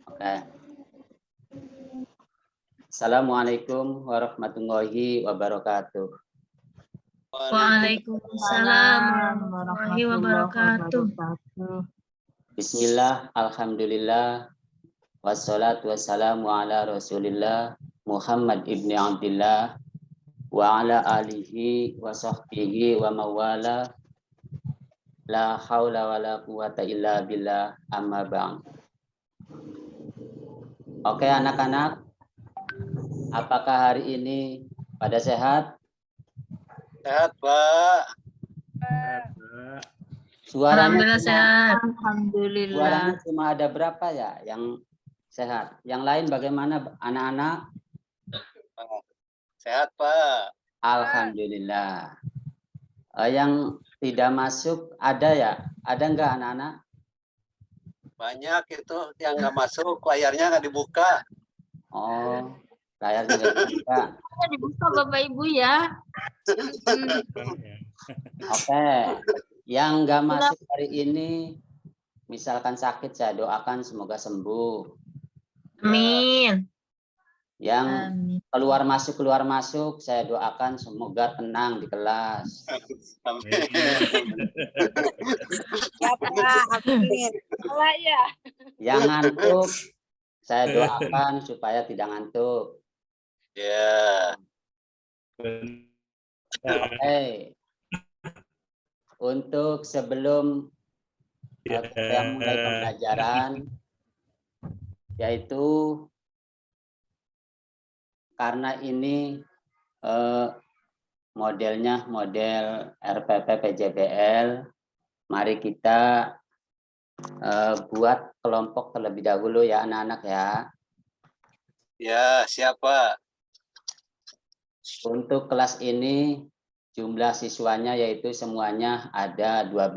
Oke. Assalamualaikum warahmatullahi wabarakatuh. Waalaikumsalam warahmatullahi wabarakatuh. Bismillah, alhamdulillah, wassalatu wassalamu ala rasulillah Muhammad ibni Abdillah wa ala alihi wa sahbihi wa mawala la hawla wa la quwata illa billah amma ba'd. Oke anak-anak, apakah hari ini pada sehat? Sehat, Pak. Alhamdulillah sehat. Suaranya cuma ada berapa ya yang sehat? Yang lain bagaimana anak-anak? Sehat, Pak. Alhamdulillah. Yang tidak masuk ada ya? Ada enggak anak-anak? Banyak itu yang nggak masuk, layarnya nggak dibuka. Oh, layarnya nggak dibuka. Dibuka Bapak Ibu ya. Oke. Yang nggak masuk hari ini, misalkan sakit, saya doakan semoga sembuh. Amin. Yang keluar masuk, saya doakan semoga tenang di kelas. Amin. Ya Pak, amin. Ya. Yang ngantuk, saya doakan supaya tidak ngantuk. Ya. Oke. Untuk sebelum kita mulai pembelajaran, yaitu karena ini modelnya model RPP PJBL, mari kita buat kelompok terlebih dahulu ya anak-anak ya. Ya, siapa? Untuk kelas ini jumlah siswanya yaitu semuanya ada 12.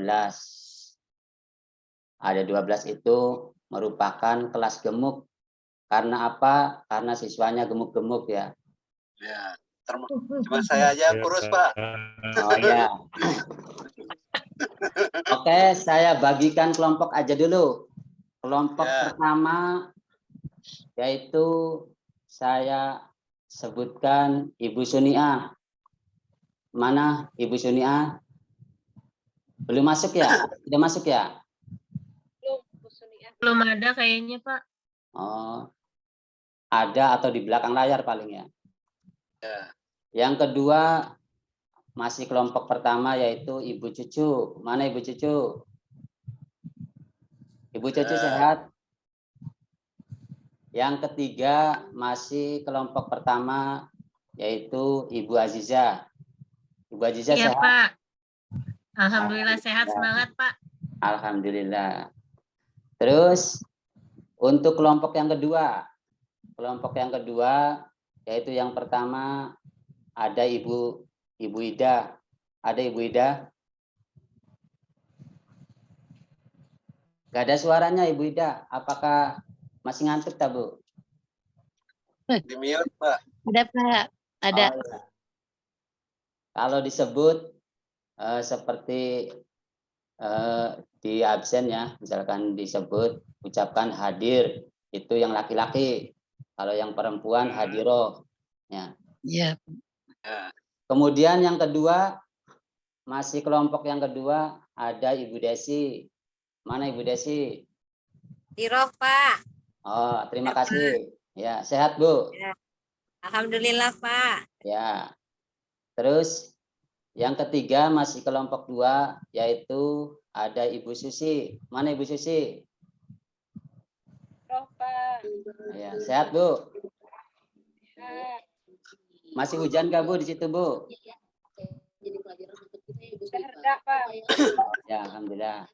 Ada 12 itu merupakan kelas gemuk. Karena apa? Karena siswanya gemuk-gemuk ya. Ya. Cuma saya aja kurus, Pak. Oh ya. Oke, saya bagikan kelompok aja dulu. Kelompok pertama yaitu saya sebutkan Ibu Sunia. Mana Ibu Sunia? Belum masuk ya? Tidak masuk ya? Belum ada kayaknya Pak. Oh, ada atau di belakang layar paling ya. Ya. Yang kedua masih kelompok pertama yaitu Ibu Cucu. Mana Ibu Cucu? Ibu Cucu sehat? Yang ketiga masih kelompok pertama yaitu Ibu Aziza. Ibu Aziza Iya, sehat? Pak. Alhamdulillah sehat, semangat Pak. Alhamdulillah. Terus untuk kelompok yang kedua yaitu yang pertama ada Ibu Ida. Ada Ibu Ida? Gak ada suaranya Ibu Ida. Apakah masih ngantuk tak Bu? Di mute, Pak. Ada Pak, ada. Oh, ya. Kalau disebut seperti di absen ya, misalkan disebut ucapkan hadir, itu yang laki-laki. Kalau yang perempuan hadiroh. Ya. Iya. Kemudian yang kedua, masih kelompok yang kedua ada Ibu Desi. Mana Ibu Desi? Tiroh Pak. Oh, terima kasih. Ya, sehat Bu? Ya. Alhamdulillah Pak. Ya. Terus yang ketiga masih kelompok 2 yaitu ada Ibu Susi. Mana Ibu Susi? Pak. Ya, sehat Bu? Masih hujan gak Bu di situ Bu? Ya, alhamdulillah.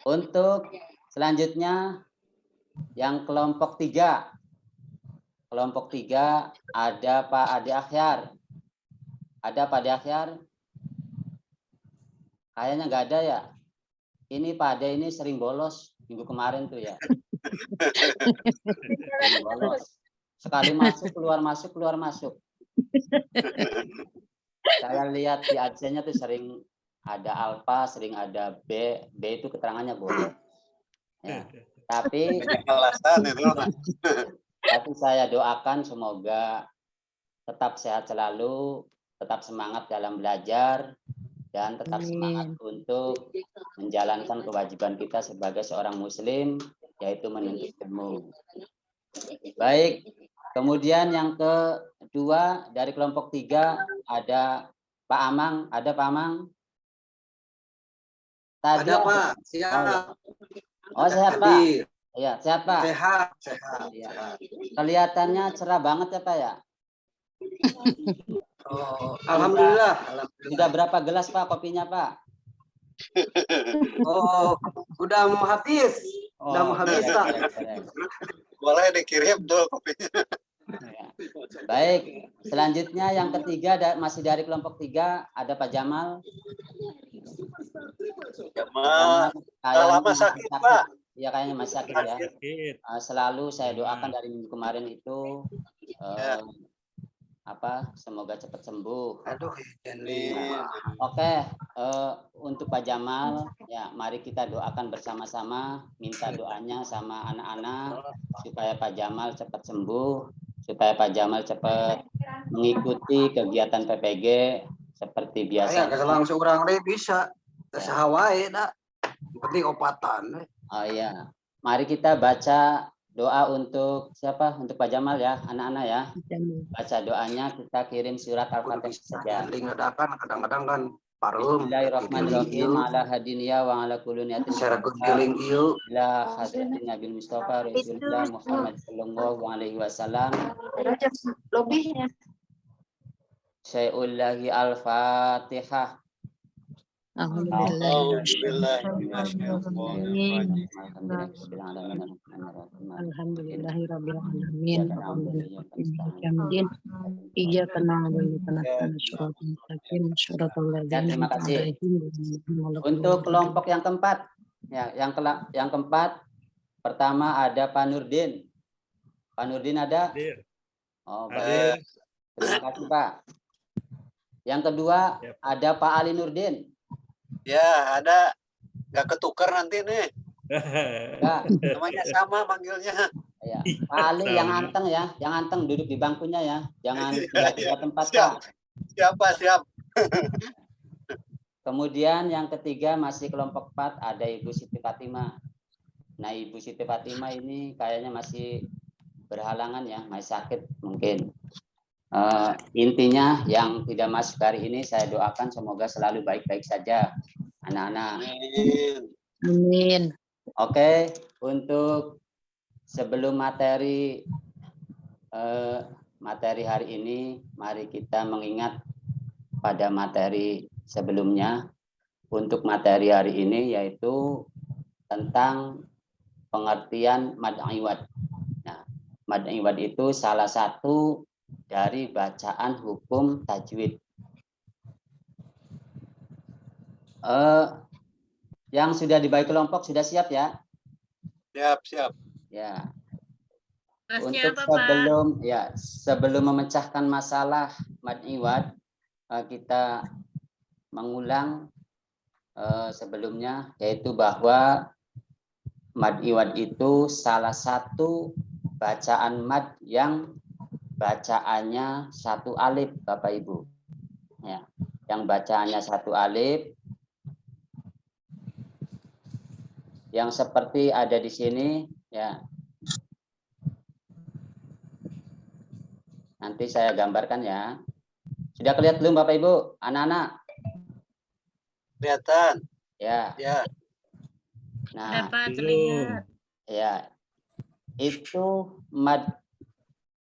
Untuk selanjutnya yang kelompok 3. Kelompok 3 ada Pak Ade Akhyar. Ada Pak Ade Akhyar? Kayaknya nggak ada ya. Ini Pak Ade ini sering bolos minggu kemarin tuh ya. Sering bolos. Sekali masuk, keluar masuk, keluar masuk. Saya lihat di absennya tuh sering ada alfa, sering ada B. B itu keterangannya bolos. Ya. Tapi Banyak alasan itu. tapi saya doakan semoga tetap sehat selalu, tetap semangat dalam belajar, dan tetap semangat untuk menjalankan kewajiban kita sebagai seorang muslim, yaitu menuntut ilmu. Baik, kemudian yang kedua dari kelompok 3 ada Pak Amang. Ada Pak Amang? Tadi Ada Pak, siap. Oh, sehat Pak. Hadir. Iya, sehat Pak. Sehat, sehat. Iya. Kelihatannya cerah banget ya Pak ya. Oh, alhamdulillah. Sudah berapa gelas Pak kopinya Pak? Oh, udah mau habis. Udah mau habis, keren, Pak. keren. Boleh dikirim tuh kopinya. Ya. Baik, selanjutnya yang ketiga masih dari kelompok 3 ada Pak Jamal. Jamal, lama sakit Pak. Iya kayaknya masih sakit ya. Selalu saya doakan dari minggu kemarin itu semoga cepat sembuh. Aduh, ini. Oke, untuk Pak Jamal, ya mari kita doakan bersama-sama, minta doanya sama anak-anak supaya Pak Jamal cepat sembuh, supaya Pak Jamal cepat mengikuti kegiatan PPG seperti biasa. Saya langsung orang bisa, sehawai dah. Penting opatan. Oh iya, mari kita baca doa untuk siapa? Untuk Pak Jamal ya, anak-anak ya. Baca doanya, kita kirim surat Al-Fatihah saja. Kadang-kadang kan parum. Bismillahirrahmanirrahim. Ala hadinya wa ala kulli niyatin. Secara kegiling ieu. Ila hadratin Nabi Mustafa Rasulullah Muhammad sallallahu alaihi wasallam. Lebihnya. Syai'ullahi al-Fatihah. Alhamdulillahirrahmanirrahim. Terima kasih. Untuk kelompok yang keempat, ya, yang keempat, pertama ada Pak Nurdin. Pak Nurdin ada? Oh, baik. Terima kasih Pak. Yang kedua ada Pak Ali Nurdin. Ya, ada. Nggak ketukar nanti nih. Enggak. Namanya sama manggilnya. Ya. Pak Ali yang anteng ya, yang anteng duduk di bangkunya ya. Jangan pindah tempat siap. Pak. Siap. Kemudian yang ketiga masih kelompok 4 ada Ibu Siti Fatimah. Nah, Ibu Siti Fatimah ini kayaknya masih berhalangan ya, masih sakit mungkin. Intinya yang tidak masuk hari ini saya doakan semoga selalu baik-baik saja anak-anak. Amin. Oke, untuk sebelum materi hari ini, mari kita mengingat pada materi sebelumnya. Untuk materi hari ini yaitu tentang pengertian mad iwad. Nah, mad iwad itu salah satu dari bacaan hukum tajwid. Yang sudah dibagi kelompok sudah siap ya? Siap. Ya. Terusnya Untuk apa, sebelum memecahkan masalah mad iwad, kita mengulang sebelumnya, yaitu bahwa mad iwad itu salah satu bacaan mad yang bacaannya satu alif, Bapak Ibu. Ya, yang bacaannya satu alif, yang seperti ada di sini, ya. Nanti saya gambarkan ya. Sudah kelihatan belum Bapak Ibu, anak-anak? Kelihatan. Ya. Nah, dapat terlihat. Ya, itu mad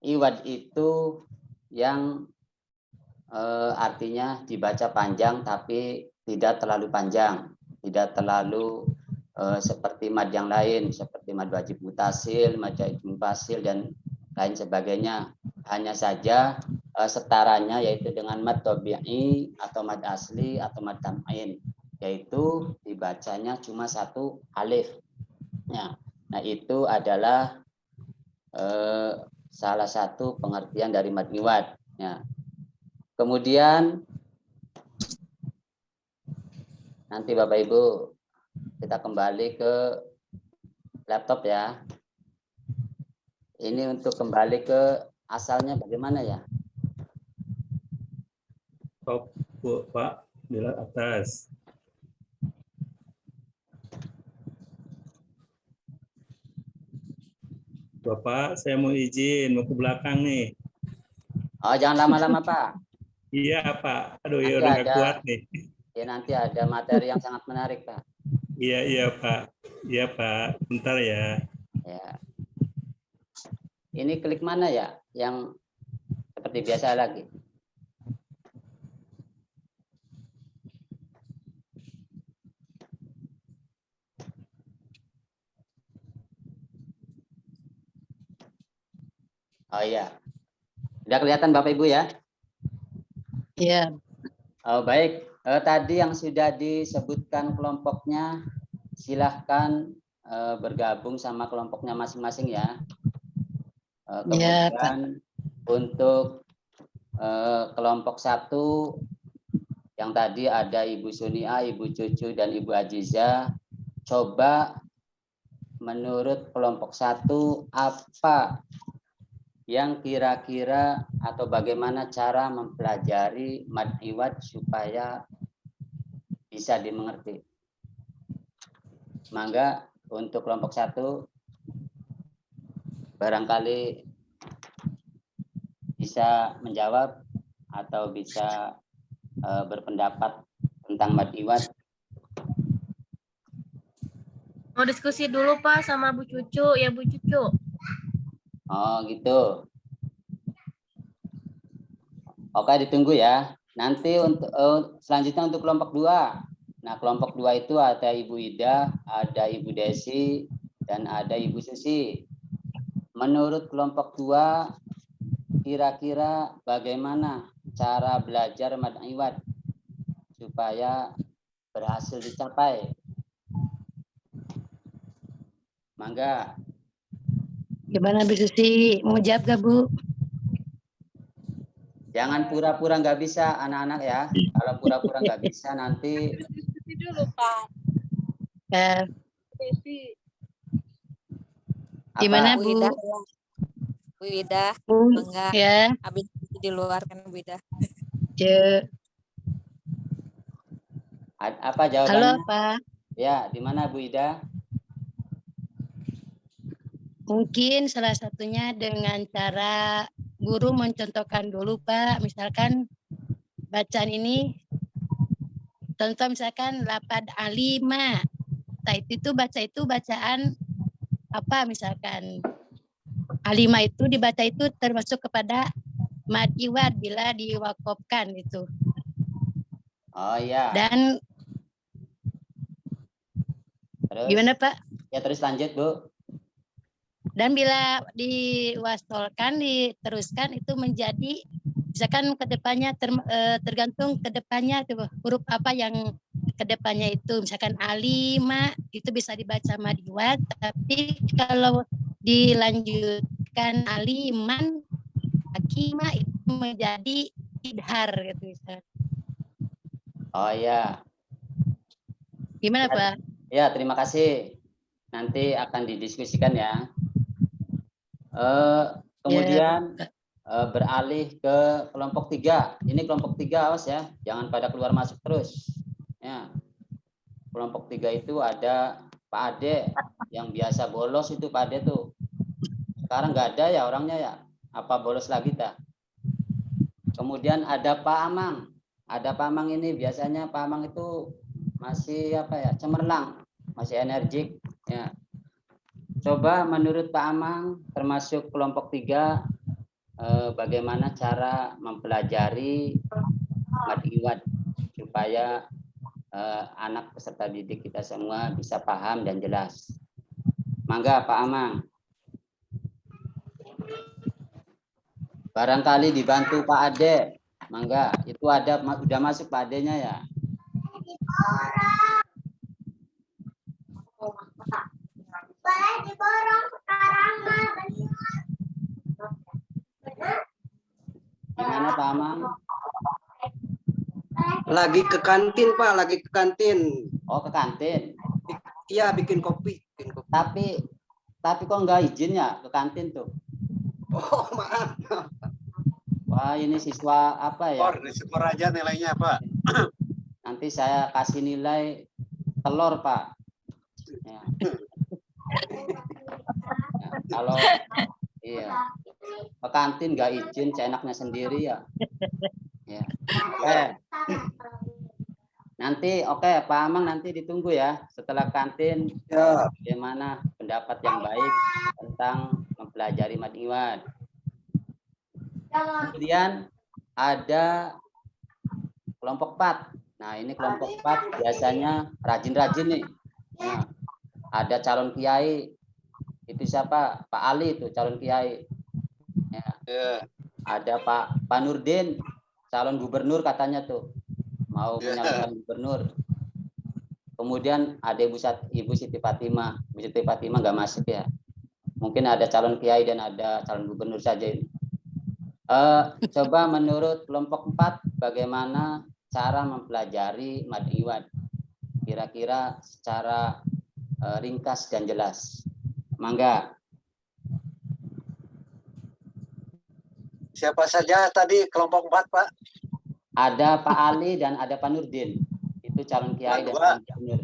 iwad itu yang artinya dibaca panjang tapi tidak terlalu panjang, tidak terlalu seperti mad yang lain, seperti mad wajib mutasil, mad wajib munfasil dan lain sebagainya. Hanya saja setaranya yaitu dengan mad tabi'i atau mad asli atau mad tam'in, yaitu dibacanya cuma satu alif. Ya. Nah, itu adalah salah satu pengertian dari mad iwad. Ya. Kemudian nanti Bapak Ibu kita kembali ke laptop ya. Ini untuk kembali ke asalnya bagaimana ya? Top, Bu, Pak, di atas. Bapak, saya mau izin, mau ke belakang nih. Oh, jangan lama-lama, Pak. Iya, Pak. Aduh, Nanti ya udah nggak ada- kuat nih. Ya, nanti ada materi yang sangat menarik, Pak. Iya, Pak. Iya, Pak. Bentar ya. Ya. Ini klik mana ya? Yang seperti biasa lagi. Oh iya. Udah kelihatan Bapak Ibu ya? Iya. Oh, baik. Tadi yang sudah disebutkan kelompoknya, silahkan bergabung sama kelompoknya masing-masing ya. Iya, Pak. Kemudian untuk kelompok 1 yang tadi ada Ibu Sunia, Ibu Cucu, dan Ibu Aziza, coba menurut kelompok 1 apa yang kira-kira atau bagaimana cara mempelajari mad iwad supaya bisa dimengerti. Mangga untuk kelompok 1 barangkali bisa menjawab atau bisa berpendapat tentang mad iwad. Mau diskusi dulu Pak sama Bu Cucu, ya Bu Cucu. Oh gitu. Oke, ditunggu ya. Nanti untuk selanjutnya untuk kelompok 2. Nah, kelompok 2 itu ada Ibu Ida, ada Ibu Desi, dan ada Ibu Susi. Menurut kelompok 2, kira-kira bagaimana cara belajar mad iwad supaya berhasil dicapai? Mangga. Gimana Bu Susi? Mau jawab gak, Bu? Jangan pura-pura nggak bisa anak-anak ya. Kalau pura-pura nggak bisa nanti. Dulu Pak. Ya. Apa? Gimana, Bu Bu? Ida, ya. Bu Ida, Bu? enggak. Ya. Habis di luar kan Bu Ida. Ce. Apa Halo, jawabannya? Pak. Ya, di mana Bu Ida? Mungkin salah satunya dengan cara guru mencontohkan dulu, Pak. Misalkan bacaan ini, contoh misalkan lapad alima. Nah, itu baca itu bacaan apa misalkan alima itu dibaca itu termasuk kepada mad iwad bila diwakofkan gitu. Oh iya. Dan Terus? gimana, Pak? Ya terus lanjut Bu. Dan bila diwastolkan, diteruskan itu menjadi misalkan kedepannya tergantung kedepannya huruf apa yang kedepannya itu misalkan alima itu bisa dibaca mad iwad, tapi kalau dilanjutkan aliman hakima itu menjadi idhar gitu misalkan. Oh iya. Gimana, Ya, Pak? ya, terima kasih. Nanti akan didiskusikan ya. Kemudian beralih ke kelompok 3. Ini kelompok 3 awas ya, jangan pada keluar masuk terus. Ya. Kelompok 3 itu ada Pak Ade yang biasa bolos itu Pak Ade tuh. Sekarang nggak ada ya orangnya ya. Apa bolos lagi tak? Kemudian ada Pak Amang. Ada Pak Amang ini biasanya Pak Amang itu masih apa ya, cemerlang, masih energik ya. Coba menurut Pak Amang termasuk kelompok 3 bagaimana cara mempelajari mad iwad supaya anak peserta didik kita semua bisa paham dan jelas. Mangga Pak Amang. Barangkali dibantu Pak Ade. Mangga, itu ada udah masuk Pak Ade-nya ya. Boleh diborong sekarang, Gimana Pak Amang? Lagi ke kantin Pak, lagi ke kantin. Oh, ke kantin. Iya, bikin kopi. Tapi tapi kok nggak izin ya ke kantin tuh? Oh, maaf. Wah, ini siswa apa ya? Diskor aja nilainya, Pak. Nanti saya kasih nilai telur, Pak. Ya. Ya, kalau iya ke kantin nggak izin, seenaknya sendiri ya. Ya. Oke. Nanti oke, Pak Amang nanti ditunggu ya setelah kantin Ya. bagaimana pendapat yang baik tentang mempelajari mad iwad. Kemudian ada kelompok 4. Nah, ini kelompok 4 biasanya rajin-rajin nih. Nah, ada calon kiai. Itu siapa? Pak Ali itu calon kiai. Ya. Ya. Ada Pak Nurdin, calon gubernur katanya tuh. Mau menyalon gubernur. Kemudian ada Ibu Siti Fatimah. Ibu Siti Fatimah nggak masuk ya. Mungkin ada calon kiai dan ada calon gubernur saja ini. Coba menurut kelompok 4 bagaimana cara mempelajari mad iwad? Kira-kira secara ringkas dan jelas. Mangga. Siapa saja tadi kelompok 4, Pak? Ada Pak Ali dan ada Pak Nurdin. Itu calon kiai dan calon gubernur.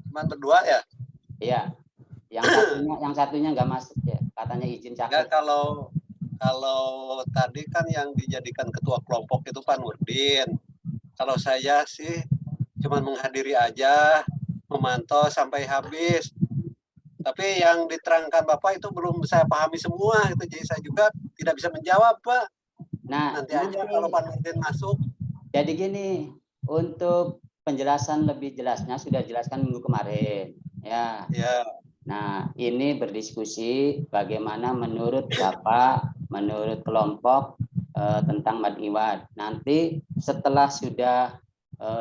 Cuma berdua ya? Iya. Yang satunya nggak masuk ya. Katanya izin Ya, cakep. kalau tadi kan yang dijadikan ketua kelompok itu Pak Nurdin. Kalau saya sih cuma menghadiri aja, memantau sampai habis. Tapi yang diterangkan Bapak itu belum saya pahami semua, itu jadi saya juga tidak bisa menjawab, Pak. Nah, Nanti aja kalau Pak Nurdin masuk. Jadi gini, untuk penjelasan lebih jelasnya sudah jelaskan minggu kemarin, ya. Ya. Nah, ini berdiskusi bagaimana menurut Bapak, menurut kelompok tentang mad iwad. Nanti setelah sudah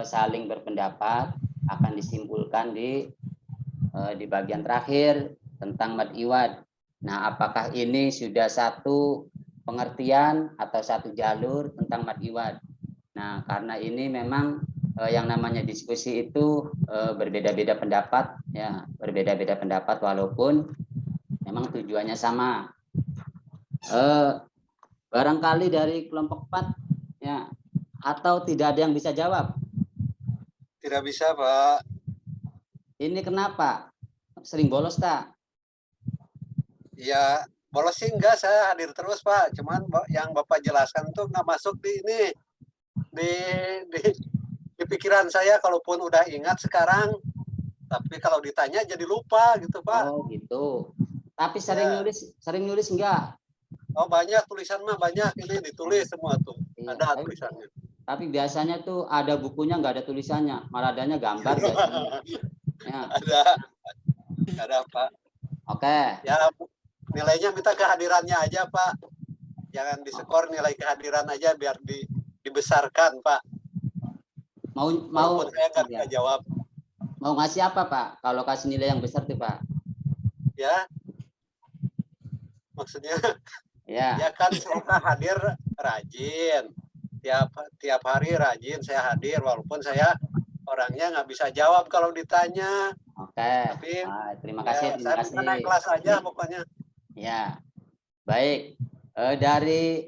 saling berpendapat akan disimpulkan di bagian terakhir tentang mad iwad. Nah, apakah ini sudah satu pengertian atau satu jalur tentang mad iwad? Nah, karena ini memang yang namanya diskusi itu berbeda-beda pendapat, ya, berbeda-beda pendapat walaupun memang tujuannya sama. Barangkali dari kelompok 4, ya, atau tidak ada yang bisa jawab? Tidak bisa, Pak. Ini kenapa? Sering bolos tak? Ya, bolos sih enggak, saya hadir terus, Pak. Cuman yang Bapak jelaskan tuh nggak masuk di ini. Di pikiran saya, kalaupun udah ingat sekarang, tapi kalau ditanya jadi lupa gitu, Pak. Oh gitu. Tapi sering nulis enggak? Oh, banyak tulisan mah, banyak ini ditulis semua tuh. Iya, Ada tulisannya. Tapi biasanya tuh ada bukunya nggak ada tulisannya, malah adanya gambar biasanya. Ya. Ada, Pak. Oke. Ya, nilainya minta kehadirannya aja, Pak. Jangan diskor, nilai kehadiran aja biar dibesarkan, Pak. Mau saya nggak jawab. Mau ngasih apa, Pak? Kalau kasih nilai yang besar tuh, Pak? Ya, maksudnya ya kan saya hadir rajin, tiap hari rajin saya hadir, walaupun saya orangnya nggak bisa jawab kalau ditanya. Oke. Tapi terima kasih. Saya naik kelas aja pokoknya. Ya, baik. Dari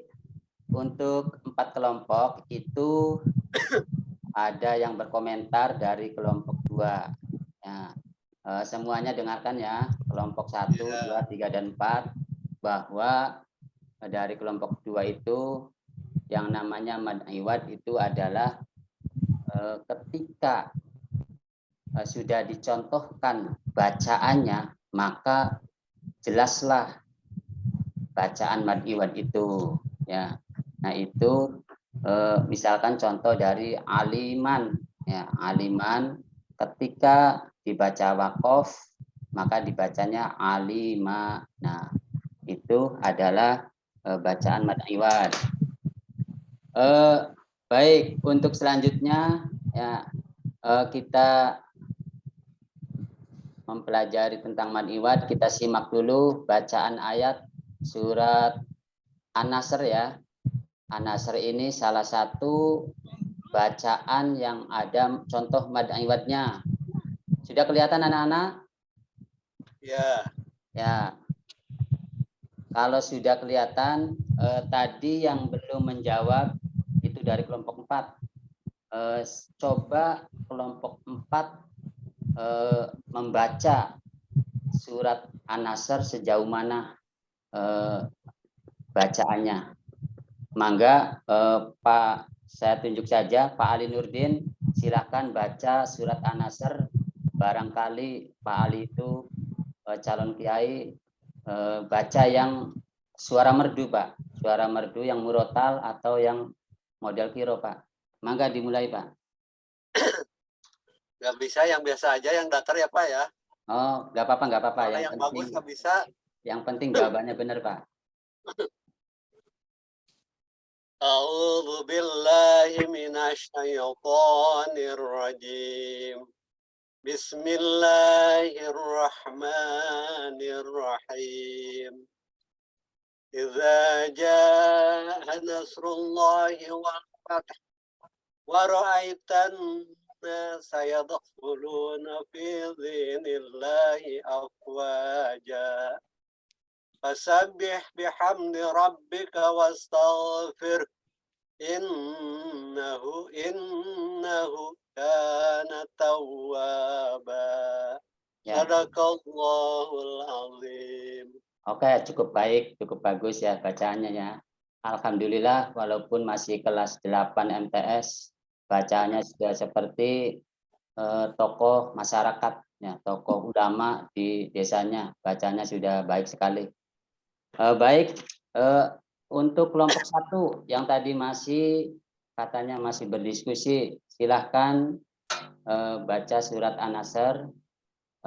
untuk 4 kelompok itu ada yang berkomentar dari kelompok 2. Ya, semuanya dengarkan ya, kelompok 1, 2, 3, dan 4, bahwa dari kelompok 2 itu yang namanya mad iwad itu adalah ketika sudah dicontohkan bacaannya, maka jelaslah bacaan mad iwad itu, ya. Nah, itu misalkan contoh dari aliman, ya, aliman ketika dibaca wakof maka dibacanya alima. Nah, itu adalah bacaan mad iwad. Baik, untuk selanjutnya ya kita mempelajari tentang mad iwad. Kita simak dulu bacaan ayat surat An-Nasr ya. An-Nasr ini salah satu bacaan yang ada contoh mad iwadnya. Sudah kelihatan anak-anak? Ya. Ya. Kalau sudah kelihatan tadi yang belum menjawab itu dari kelompok 4. Coba kelompok 4 membaca surat An-Nasr sejauh mana bacaannya. Mangga Pak, saya tunjuk saja Pak Ali Nurdin, silakan baca surat An-Nasr. Barangkali Pak Ali itu calon kiai baca yang suara merdu, Pak. Suara merdu yang murotal atau yang model kiro, Pak. Mangga dimulai, Pak. Nggak bisa, yang biasa aja, yang datar ya Pak ya. Oh, nggak apa-apa, nggak apa-apa. Kalau yang bagus nggak bisa. Yang penting jawabannya benar, Pak. A'udzu billahi minasy syaithanir rajim. Bismillahirrahmanirrahim. Idza jaa nasrullahi wal fath wa ra'aitan nasa yadkhuluna fi dinillahi afwaja. Fasabbih bihamdi rabbika wastaghfir innahu kana tawwaba. Ya. Sadaqallahul azim. Oke, cukup baik, cukup bagus ya bacaannya ya. Alhamdulillah walaupun masih kelas 8 MTS, bacaannya sudah seperti tokoh masyarakat ya, tokoh ulama di desanya, bacanya sudah baik sekali. Baik, untuk kelompok 1 yang tadi masih katanya masih berdiskusi, silahkan baca surat An-Nasr.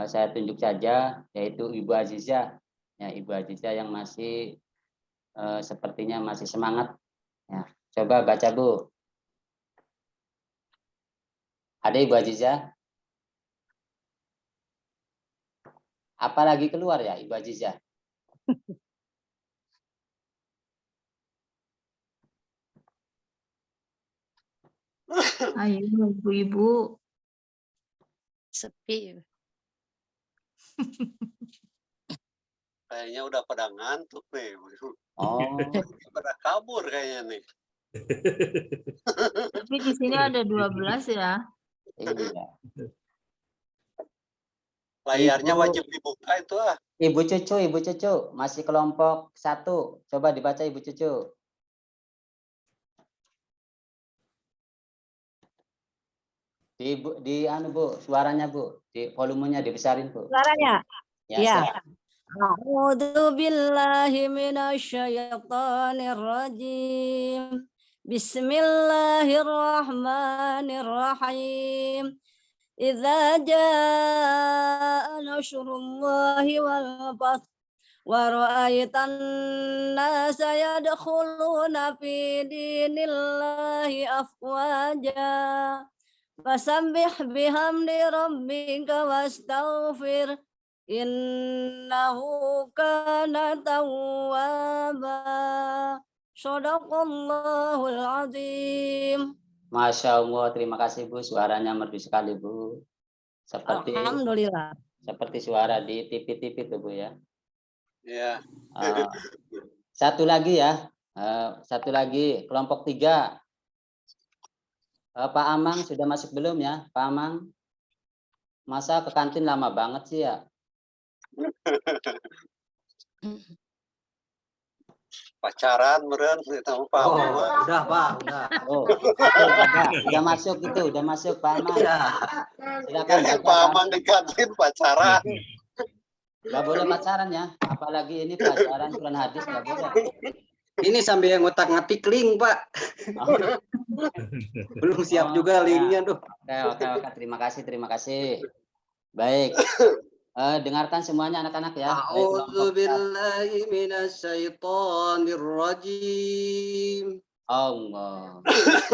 Saya tunjuk saja, yaitu Ibu Azizah. Ya, Ibu Azizah yang masih sepertinya masih semangat. Ya, coba baca, Bu. Ada Ibu Azizah? Apalagi keluar ya, Ibu Azizah? Ayo ibu-ibu. Sepi. Kayaknya udah pada ngantuk nih. Oh, Pada kabur kayaknya nih. Tapi di sini ada 12 ya. iya. Layarnya Ibu- wajib dibuka itu ah. Ibu Cucu, masih kelompok 1. Coba dibaca Ibu Cucu. Di anu Bu, suaranya Bu, di volumenya dibesarin Bu. Suaranya? Ya, Iya. siap. A'udzu billahi minasyaitonir rajim. Bismillahirrahmanirrahim. Idza jaa nasrullahi wal fath wa ra'aitan nasa yadkhuluna fi dinillahi afwaja. Fasabbih bihamdi rabbika wastaghfir innahu kana tawwaba. Shadaqallahul azim. Masya Allah, terima kasih Bu, suaranya merdu sekali Bu. Alhamdulillah. Seperti suara di TV-TV tuh Bu ya. Iya. Satu lagi ya, satu lagi kelompok 3. Pak Amang sudah masuk belum ya, Pak Amang? Masa ke kantin lama banget sih ya? Pacaran meren itu Pak. Oh, udah Pak, udah. Oh, udah masuk gitu, udah masuk Pak Amang. Iya. Silakan Jadi baca, Pak Amang di kantin pacaran. Nggak boleh pacaran ya, apalagi ini pelajaran Quran hadis nggak boleh. Ini sambil ngotak-ngatik link, Pak. Belum siap juga linknya, tuh. Oke, terima kasih. Baik, dengarkan semuanya anak-anak ya. A'udzubillahi minasyaitonirrajim. Allah.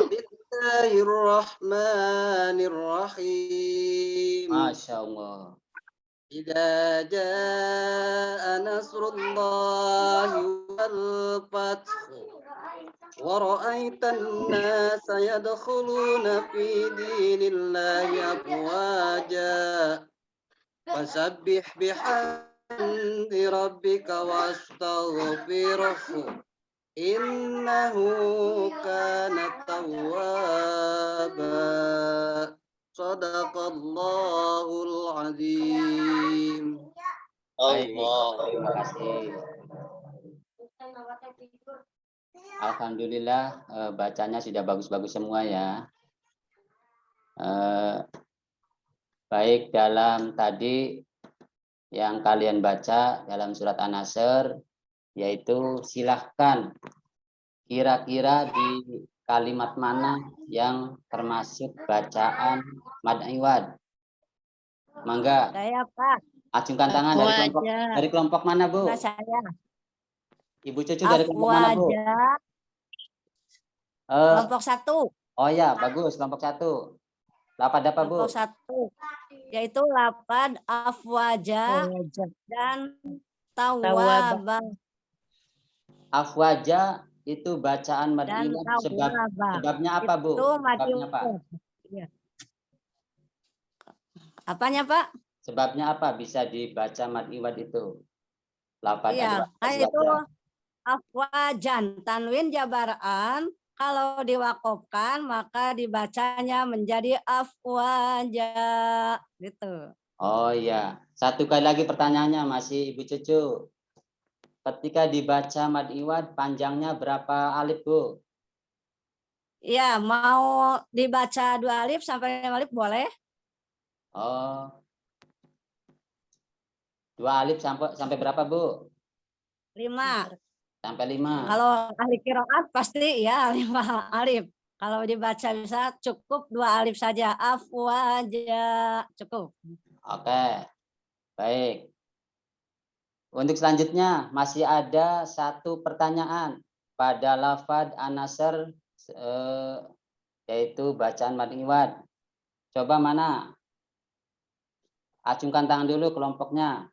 Bismillahirrahmanirrahim. Masya Allah. Idza jaa nasrullahi wal fath wa ra'aitan nasa yadkhuluna fi dinillahi afwaja fasabbih bihamdi bihamdi rabbika wastaghfirhu innahu kana tawwaba. Shadaqallahul azim. Baik, Allah. terima kasih. Alhamdulillah, bacanya sudah bagus-bagus semua ya. Baik dalam tadi yang kalian baca dalam surat An-Nasr, yaitu silahkan kira-kira di kalimat mana yang termasuk bacaan mad iwad. Mangga, Saya Pak. acungkan tangan dari kelompok mana, Bu? Nah, saya. Ibu Cucu dari kelompok mana, Bu? Kelompok 1. Oh ya, bagus, kelompok 1. Lapad apa, Bu? Kelompok 1. Yaitu lapad afwaja dan tawaba. Afwaja itu bacaan mad Dan iwad sebabnya apa, Bu? Itu Sebabnya apa? Ya. Apanya, Pak? Sebabnya apa bisa dibaca mad iwad itu? Lapad Iya, itu afwajan tanwin jabaran. Kalau diwakofkan maka dibacanya menjadi afwaja gitu. Oh iya, satu kali lagi pertanyaannya masih Ibu Cucu. Ketika dibaca mad iwad panjangnya berapa alif, Bu? Iya, mau dibaca 2 alif sampai 5 alif boleh? Oh. 2 alif sampai berapa, Bu? 5. Sampai 5. Kalau ahli qiraat pasti ya 5 alif. Kalau dibaca bisa cukup 2 alif saja. Afwaja cukup. Oke. Baik. Untuk selanjutnya masih ada satu pertanyaan pada lafad An-Nasr yaitu bacaan mad iwad. Coba mana? Acungkan tangan dulu kelompoknya.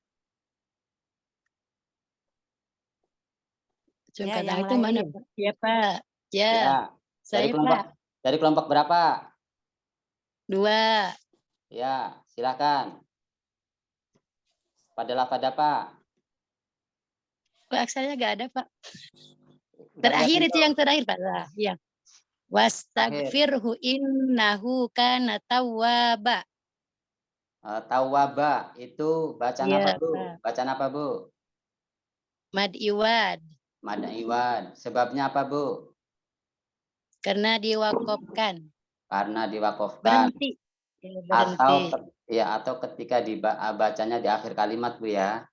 Acungkan tangan itu mana, Pak? Ya, Pak. Ya. Saya, dari kelompok berapa? 2. Ya, silakan. Pada lafad apa? Aksaranya nggak ada, Pak. Terakhir itu yang terakhir, Pak. Iya. Wastaghfirhu innahu kana tawwaba. Tawwaba itu bacaan apa, Bu? Bacaan apa, Bu? Mad iwad. Mad iwad. Sebabnya apa, Bu? Karena diwakofkan. Karena diwakofkan. Berhenti. Atau ketika dibacanya di akhir kalimat, Bu ya.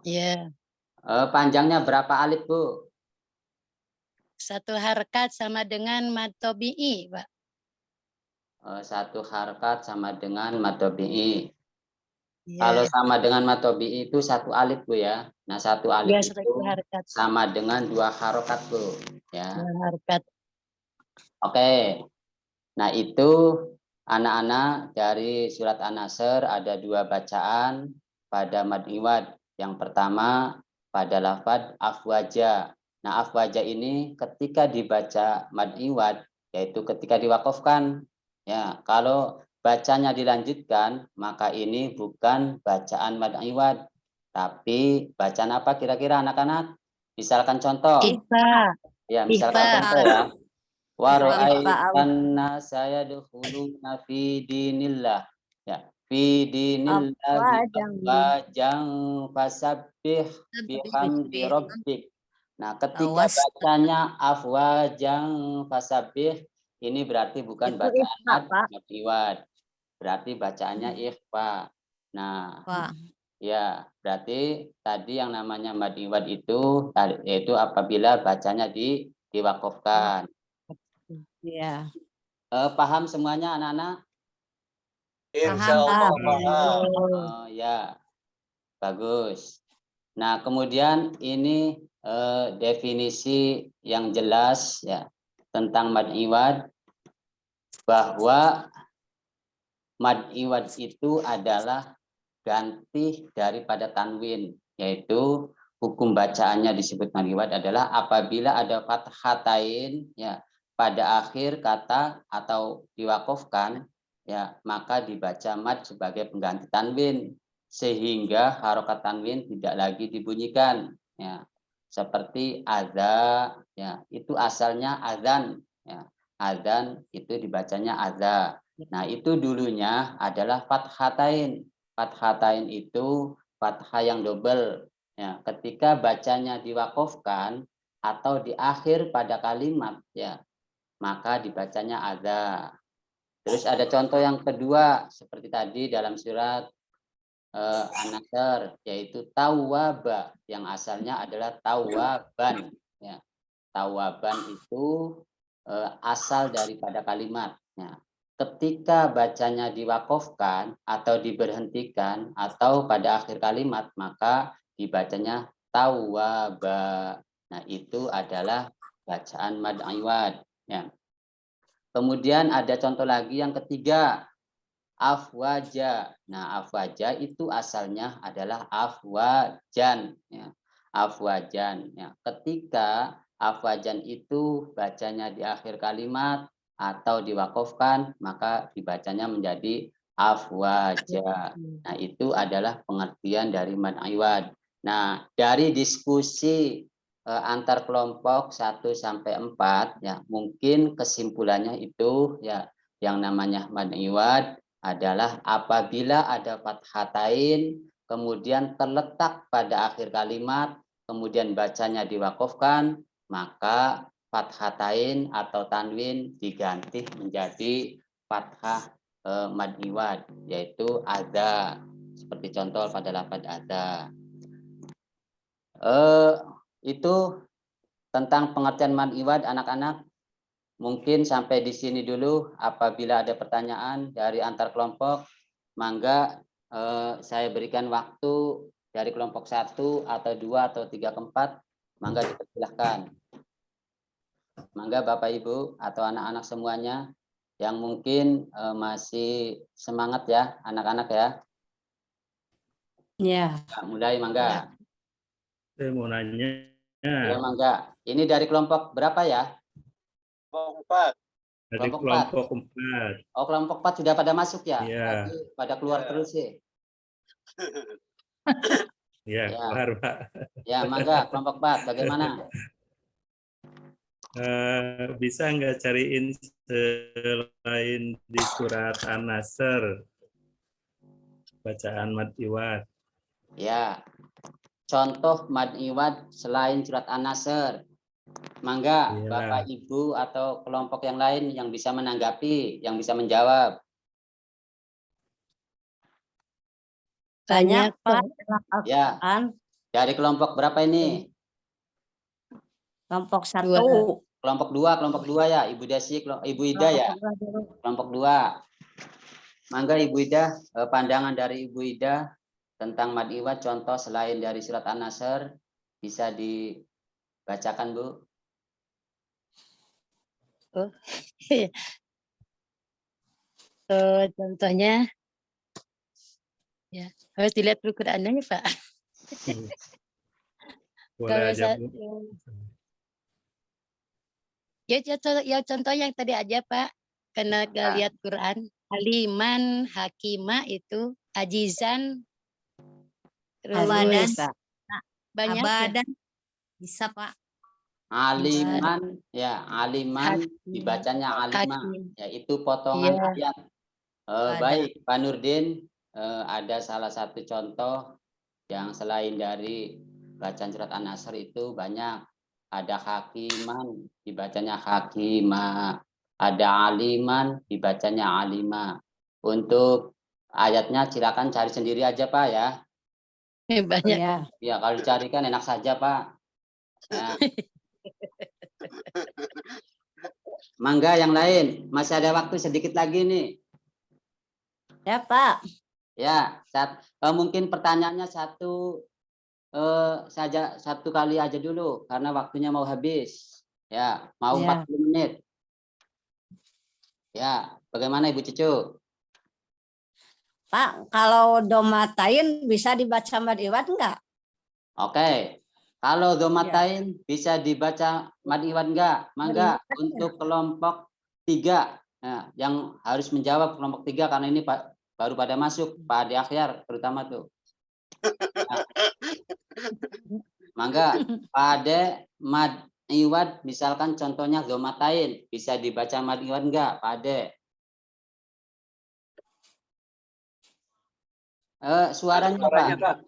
Iya. Panjangnya berapa alif, Bu? 1 harkat sama dengan mad tabi'i, Pak. 1 harkat sama dengan mad tabi'i. Ya. Kalau sama dengan mad tabi'i itu 1 alif, Bu ya. Nah, 1 alif Ya, itu sama dengan 2 harokat, Bu. Ya. 2 harkat. Oke. Nah, itu anak-anak dari surat An-Nasr ada 2 bacaan pada mad iwad. Yang pertama pada lafad afwaja. Nah, afwaja ini ketika dibaca mad iwad yaitu ketika diwakofkan. Ya, kalau bacanya dilanjutkan maka ini bukan bacaan mad iwad, tapi bacaan apa kira-kira anak-anak? Misalkan contoh. Ya, misalkan contoh ya. Wa ra'aitan saya dukhuluna fi dinillah. Ya, fi dinillahi afwajan fasabbih bihamdi rabbik. Nah, ketika bacanya afwajan fasabbih ini berarti bukan bacaan mad iwad. Berarti bacaannya ikhfa. Nah, ya, berarti tadi yang namanya mad iwad itu yaitu apabila bacanya diwakofkan. Iya. Paham semuanya anak-anak? Insyaallah paham. Ya, bagus. Nah, kemudian ini definisi yang jelas ya tentang mad iwad, bahwa mad iwad itu adalah ganti daripada tanwin, yaitu hukum bacaannya disebut mad iwad adalah apabila ada fathatain ya pada akhir kata atau diwakofkan ya maka dibaca mad sebagai pengganti tanwin. sehingga harokat tanwin tidak lagi dibunyikan, ya. Seperti adza, ya, itu asalnya adzan, ya. Adzan itu dibacanya adza. Nah, itu dulunya adalah fathatain. Fathatain itu fathah yang double, ya. Ketika bacanya diwakofkan atau di akhir pada kalimat, ya, maka dibacanya adza. Terus ada contoh yang kedua seperti tadi dalam surat An-Nasr, yaitu tawwaba, yang asalnya adalah tawaban, ya. Tawaban itu asal daripada kalimatnya. Ketika bacanya diwakofkan atau diberhentikan atau pada akhir kalimat, maka dibacanya tawwaba. Nah, itu adalah bacaan mad iwad, ya. Kemudian ada contoh lagi yang ketiga, afwaja. Nah, afwaja itu asalnya adalah afwajan, ya. Afwajan, ya. Ketika afwajan itu bacanya di akhir kalimat atau diwakofkan, maka dibacanya menjadi afwaja. Nah, itu adalah pengertian dari mad iwad. Nah, dari diskusi antar kelompok 1 sampai 4, ya, mungkin kesimpulannya itu, ya, yang namanya mad iwad adalah apabila ada fathatain kemudian terletak pada akhir kalimat, kemudian bacanya diwakofkan, maka fathatain atau tanwin diganti menjadi fathah mad iwad, yaitu adza, seperti contoh pada lafaz adza. Itu tentang pengertian mad iwad, anak-anak. Mungkin sampai di sini dulu. Apabila ada pertanyaan dari antar kelompok, mangga saya berikan waktu dari kelompok 1 atau 2 atau 3 ke 4, mangga dipersilahkan. Mangga Bapak Ibu atau anak-anak semuanya yang mungkin masih semangat, ya, anak-anak, ya. Ya. Mulai, mangga. Saya mau nanya. Ya, mangga. Ini dari kelompok berapa, ya? Kelompok 4. Dari kelompok 4. Oh, kelompok 4 sudah pada masuk, ya? Iya. Tadi pada keluar terus sih. Ya, Ya. keluar, Pak. Ya, mangga kelompok 4 bagaimana? Bisa nggak cariin selain di surat An-Nasr bacaan mad iwad? Ya, contoh mad iwad selain surat An-Nasr. Mangga, Ya. Bapak Ibu atau kelompok yang lain yang bisa menanggapi, yang bisa menjawab. Banyak, Pak. Ya. Dari kelompok berapa ini? Kelompok 1. Kelompok 2 ya, Ibu Desi, Ibu Ida, ya. Kelompok 2. Mangga Ibu Ida, pandangan dari Ibu Ida tentang mad iwad, contoh selain dari surat An-Nasr, bisa dibacakan, Bu? Contohnya, ya, harus dilihat dulu Qurannya, Pak. Kalau aja, Bu. Ya contoh yang tadi aja, Pak. Karena gak lihat Quran. Aliman, hakima itu, ajizan, Abadan. banyak, Abadan. ya. Bisa, Pak. Aliman, ya, aliman dibacanya alima, yaitu potongan ayat. Baik, Pak Nurdin, ada salah satu contoh yang selain dari bacaan surat An-Nasr itu banyak. Ada hakiman, dibacanya hakima. Ada aliman, dibacanya alima. Untuk ayatnya silakan cari sendiri aja, Pak, ya. Banyak. Ya, kalau dicarikan enak saja, Pak. Ya. Mangga yang lain, masih ada waktu sedikit lagi nih. Ya, Pak. Ya, mungkin pertanyaannya saja satu kali aja dulu karena waktunya mau habis. Ya, mau 40 menit. Ya, bagaimana Ibu Cucu? Pak, kalau domatain bisa dibaca mad iwad enggak? Oke. Kalau domatain bisa dibaca mad iwad enggak? Mangga untuk kelompok 3. Nah, yang harus menjawab kelompok 3 karena ini baru pada masuk, Pak Adi Akhyar terutama tuh. Mangga pada mad iwad misalkan contohnya domatain bisa dibaca mad iwad enggak pada? Suaranya Pak?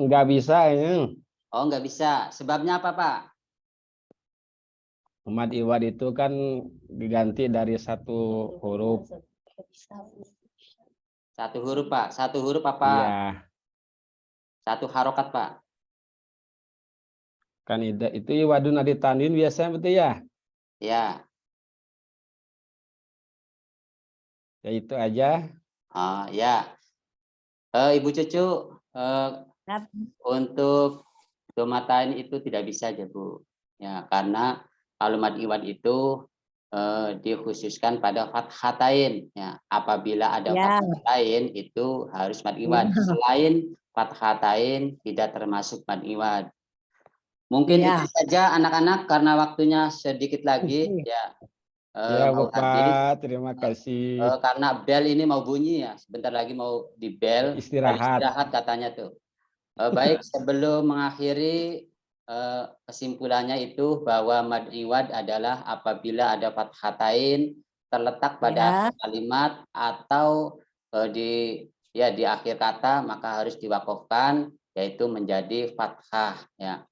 Enggak bisa ya. Oh enggak bisa. Sebabnya apa Pak? Mad iwad itu kan diganti dari satu huruf. Satu huruf Pak. Satu huruf apa? Iya, Satu harokat Pak. kan itu iwadun aditanwin biasanya betul ya? Ya. Ya itu aja. Oh ya. Ibu Cucu untuk domatain itu tidak bisa aja Bu. Ya karena kalau mad iwad itu dikhususkan pada fathatain ya. Apabila ada fathatain itu harus mad iwad. Selain fathatain tidak termasuk mad iwad. Mungkin itu saja anak-anak karena waktunya sedikit lagi ya. Ya Mau habis. Bapak, terima kasih. Karena bel ini mau bunyi ya. Sebentar lagi mau di bel. Istirahat katanya tuh. Baik, sebelum mengakhiri kesimpulannya itu bahwa mad iwad adalah apabila ada fathatain terletak pada kalimat atau di akhir kata maka harus diwakafkan yaitu menjadi fathah ya.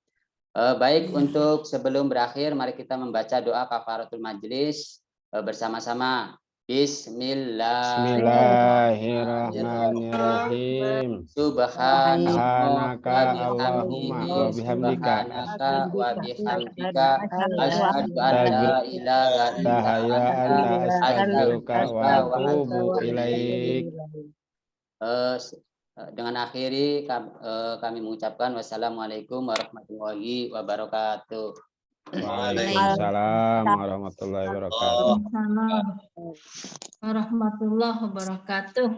Baik, untuk sebelum berakhir mari kita membaca doa kafaratul majlis bersama-sama. Bismillahirrahmanirrahim. Subhanaka Allahumma wa bihamdika. Asyhadu an la ilaha illa anta astaghfiruka wa atubu ilaik. Dengan akhiri kami mengucapkan wassalamualaikum warahmatullahi wabarakatuh. Waalaikumsalam warahmatullahi wabarakatuh. Warahmatullahi wabarakatuh.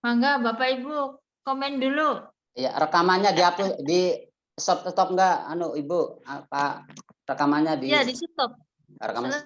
Mangga Bapak Ibu komen dulu. Ya, rekamannya dihapus di stop enggak Ibu? Apa rekamannya di Ya, di stop. Rekaman stop.